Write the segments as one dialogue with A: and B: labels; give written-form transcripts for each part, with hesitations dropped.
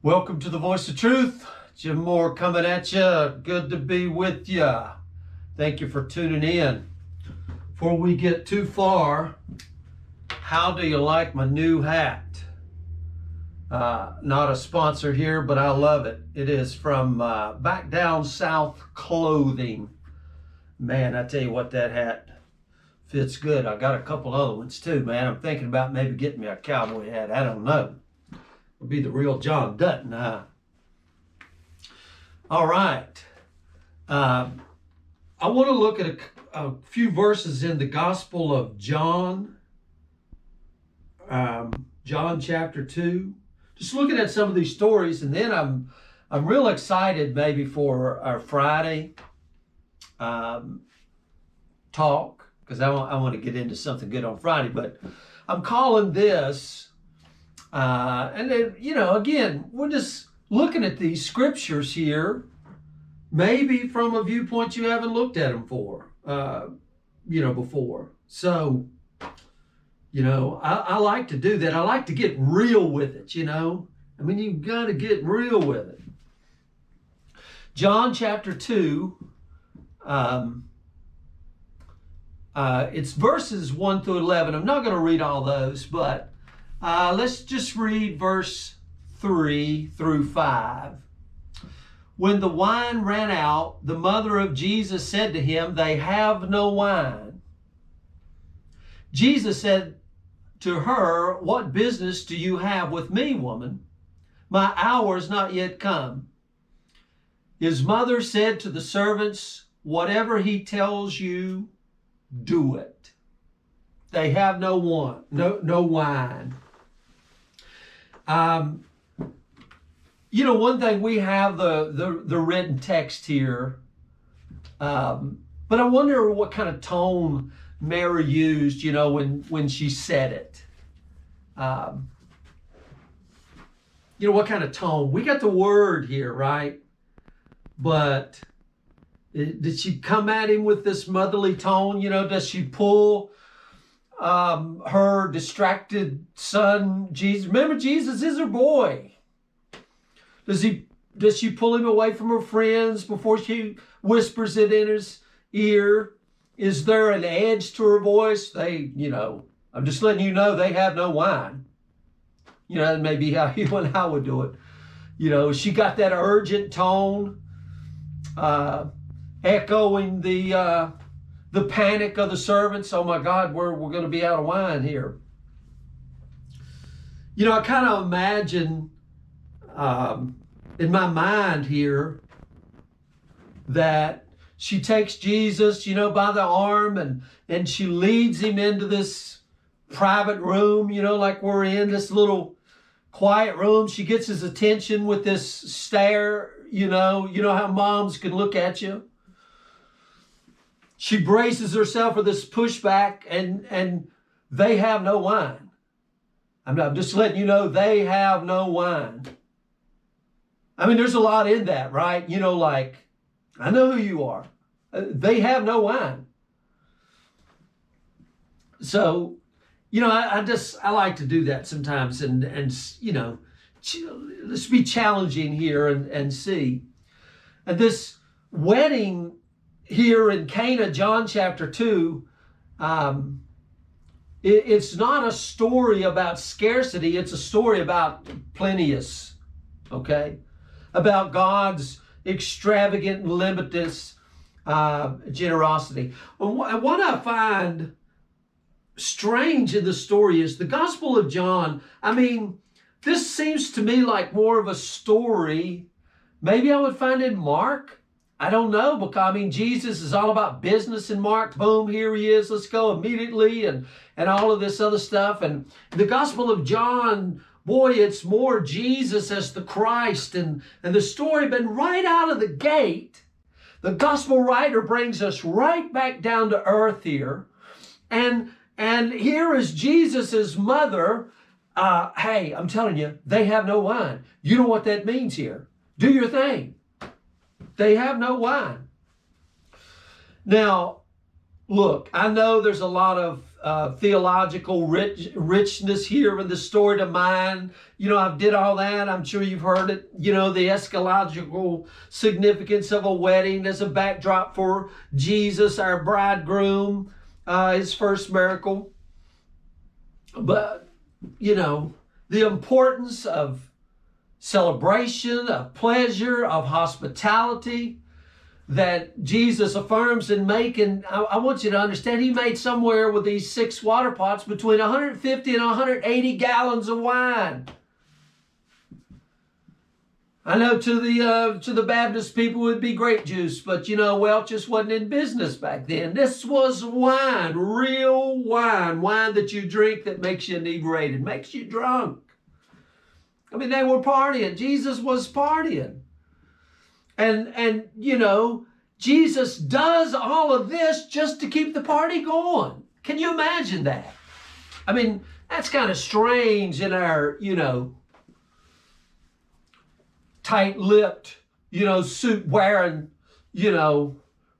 A: Welcome to the Voice of Truth. Jim Moore coming at you. Good to be with you. Thank you for tuning in. Before we get too far, how do you like my new hat? Not a sponsor here, but I love it. It is from Back Down South Clothing. Man, I tell you what, that hat fits good. I got a couple other ones too, man. I'm thinking about maybe getting me a cowboy hat. I don't know. It'll be the real John Dutton, huh? All right. I want to look at a few verses in the Gospel of John, John chapter 2. Just looking at some of these stories, and then I'm real excited maybe for our Friday talk, because I want to get into something good on Friday. But I'm calling this. And then, again, we're just looking at these scriptures here, maybe from a viewpoint you haven't looked at them before. So, I like to do that. I like to get real with it, you've got to get real with it. John chapter 2, it's verses 1 through 11. I'm not going to read all those, but let's just read verse 3 through 5. When the wine ran out, the mother of Jesus said to him, "They have no wine." Jesus said to her, "What business do you have with me, woman? My hour is not yet come." His mother said to the servants, "Whatever he tells you, do it." They have no wine. One thing, we have the written text here, but I wonder what kind of tone Mary used, when she said it. What kind of tone? We got the word here, right? But did she come at him with this motherly tone? Does she pull her distracted son, Jesus? Remember, Jesus is her boy. Does she pull him away from her friends before she whispers it in his ear? Is there an edge to her voice? I'm just letting you know they have no wine. That may be how you and I would do it. She got that urgent tone, echoing the panic of the servants. Oh my God, we're going to be out of wine here. I kind of imagine in my mind here that she takes Jesus, by the arm, and she leads him into this private room, like we're in this little quiet room. She gets his attention with this stare, you know how moms can look at you. She braces herself for this pushback, and they have no wine. I'm just letting you know they have no wine. There's a lot in that, right? I know who you are. They have no wine. So, I like to do that sometimes, and let's be challenging here and see. And this wedding here in Cana, John chapter 2, it's not a story about scarcity. It's a story about plenteous, okay? About God's extravagant, limitless generosity. And what I find strange in the story is the Gospel of John. This seems to me like more of a story maybe I would find in Mark. I don't know, because Jesus is all about business in Mark. Boom, here he is, let's go immediately, and all of this other stuff. And the Gospel of John, boy, it's more Jesus as the Christ, and the story. But right out of the gate, the gospel writer brings us right back down to earth here. And here is Jesus's mother. Hey, I'm telling you, they have no wine. You know what that means here. Do your thing. They have no wine. Now, Look, I know there's a lot of theological richness here in the story to mine. I've did all that. I'm sure you've heard it. The eschatological significance of a wedding as a backdrop for Jesus, our bridegroom, his first miracle. But, the importance of celebration, of pleasure, of hospitality that Jesus affirms in making. I want you to understand, he made somewhere with these 6 water pots between 150 and 180 gallons of wine. I know to the Baptist people it would be grape juice, but Welch just wasn't in business back then. This was wine, real wine that you drink that makes you inebriated, makes you drunk. I mean, they were partying. Jesus was partying. And Jesus does all of this just to keep the party going. Can you imagine that? I mean, that's kind of strange in our, tight-lipped, suit-wearing,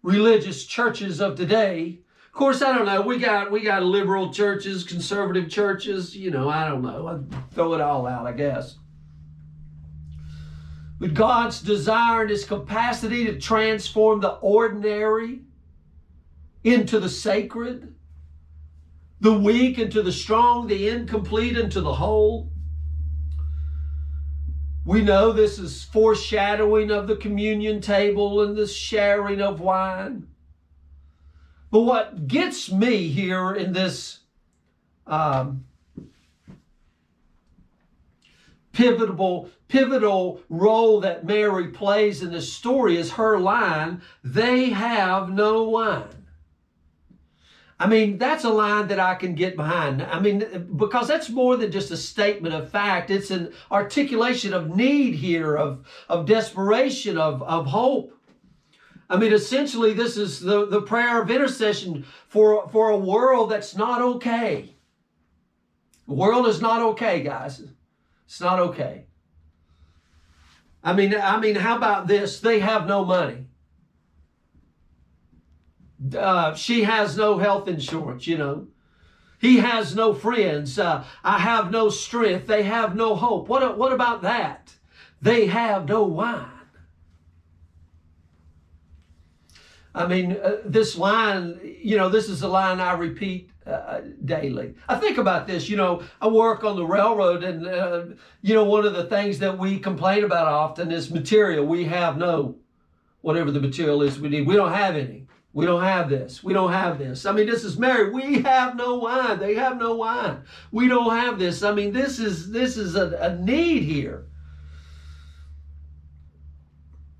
A: religious churches of today. Of course, I don't know. We got liberal churches, conservative churches, I don't know. I throw it all out, I guess. But God's desire and his capacity to transform the ordinary into the sacred, the weak into the strong, the incomplete into the whole. We know this is foreshadowing of the communion table and the sharing of wine. But what gets me here in this pivotal role that Mary plays in this story is her line, "They have no wine." I mean, that's a line that I can get behind. I mean, because that's more than just a statement of fact. It's an articulation of need here, of desperation, of hope. I mean, essentially, this is the prayer of intercession for a world that's not okay. The world is not okay, guys. It's not okay. I mean, how about this? They have no money. She has no health insurance, He has no friends. I have no strength. They have no hope. What about that? They have no wine. I mean, this line, this is a line I repeat daily. I think about this, I work on the railroad and, one of the things that we complain about often is material. We have no, whatever the material is we need. We don't have any. We don't have this. We don't have this. I mean, this is Mary. We have no wine. They have no wine. We don't have this. I mean, this is a need here.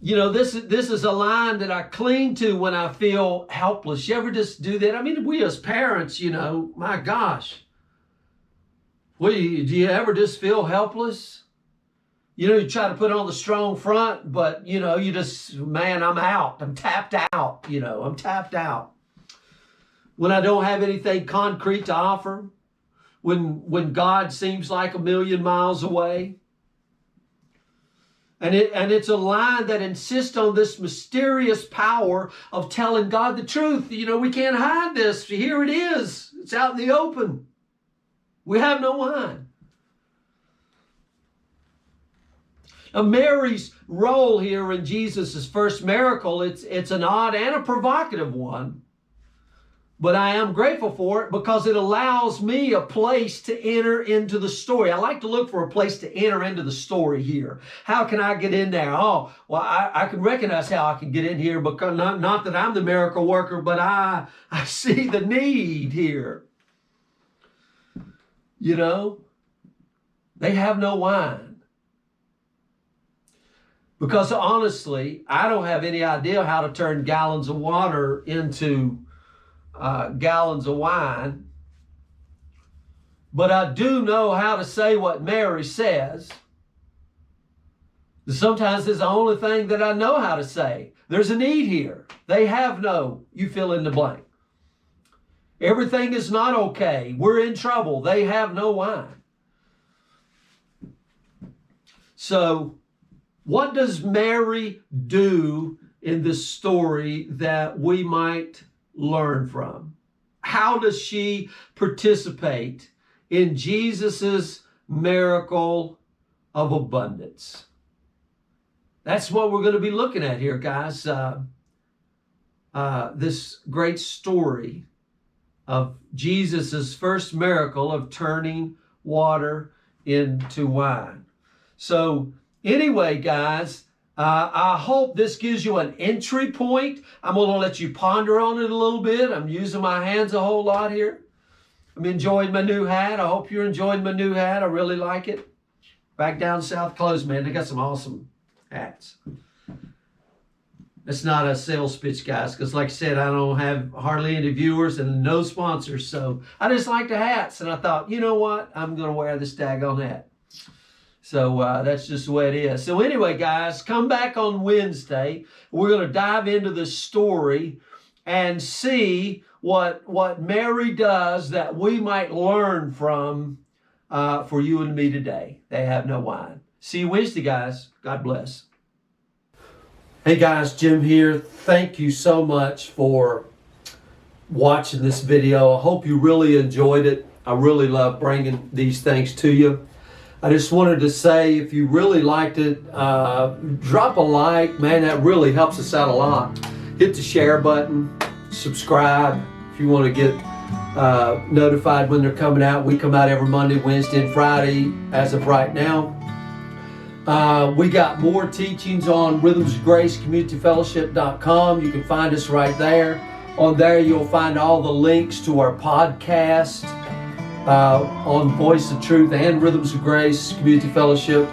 A: This is a line that I cling to when I feel helpless. You ever just do that? I mean, we as parents, my gosh. Do you ever just feel helpless? You try to put on the strong front, but, you just, man, I'm out. I'm tapped out, I'm tapped out. When I don't have anything concrete to offer, when God seems like a million miles away. And it's a line that insists on this mysterious power of telling God the truth. We can't hide this. Here it is. It's out in the open. We have no wine. Now, Mary's role here in Jesus' first miracle, it's an odd and a provocative one. But I am grateful for it because it allows me a place to enter into the story. I like to look for a place to enter into the story here. How can I get in there? Oh, well, I can recognize how I can get in here because not that I'm the miracle worker, but I see the need here. They have no wine. Because honestly, I don't have any idea how to turn gallons of water into gallons of wine. But I do know how to say what Mary says. Sometimes it's the only thing that I know how to say. There's a need here. They have no, you fill in the blank. Everything is not okay. We're in trouble. They have no wine. So, what does Mary do in this story that we might learn from? How does she participate in Jesus's miracle of abundance? That's what we're going to be looking at here, guys. This great story of Jesus's first miracle of turning water into wine. So anyway, guys, I hope this gives you an entry point. I'm going to let you ponder on it a little bit. I'm using my hands a whole lot here. I'm enjoying my new hat. I hope you're enjoying my new hat. I really like it. Back down south close, man. They got some awesome hats. It's not a sales pitch, guys, because like I said, I don't have hardly any viewers and no sponsors. So I just like the hats. And I thought, you know what? I'm going to wear this daggone hat. So that's just the way it is. So anyway, guys, come back on Wednesday. We're going to dive into the story and see what Mary does that we might learn from for you and me today. They have no wine. See you Wednesday, guys. God bless. Hey guys, Jim here. Thank you so much for watching this video. I hope you really enjoyed it. I really love bringing these things to you. I just wanted to say, if you really liked it, drop a like. Man, that really helps us out a lot. Hit the share button, subscribe if you want to get notified when they're coming out. We come out every Monday, Wednesday, and Friday as of right now. We got more teachings on rhythmsofgracecommunityfellowship.com. You can find us right there. On there, you'll find all the links to our podcast on Voice of Truth and Rhythms of Grace Community Fellowship.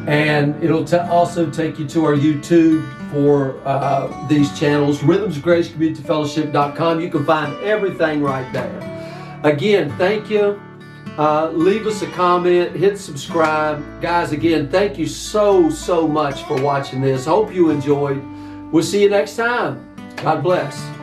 A: And it'll also take you to our YouTube for these channels, rhythmsofgracecommunityfellowship.com. You can find everything right there. Again, thank you. Leave us a comment, hit subscribe. Guys, again, thank you so much for watching this. Hope you enjoyed. We'll see you next time. God bless.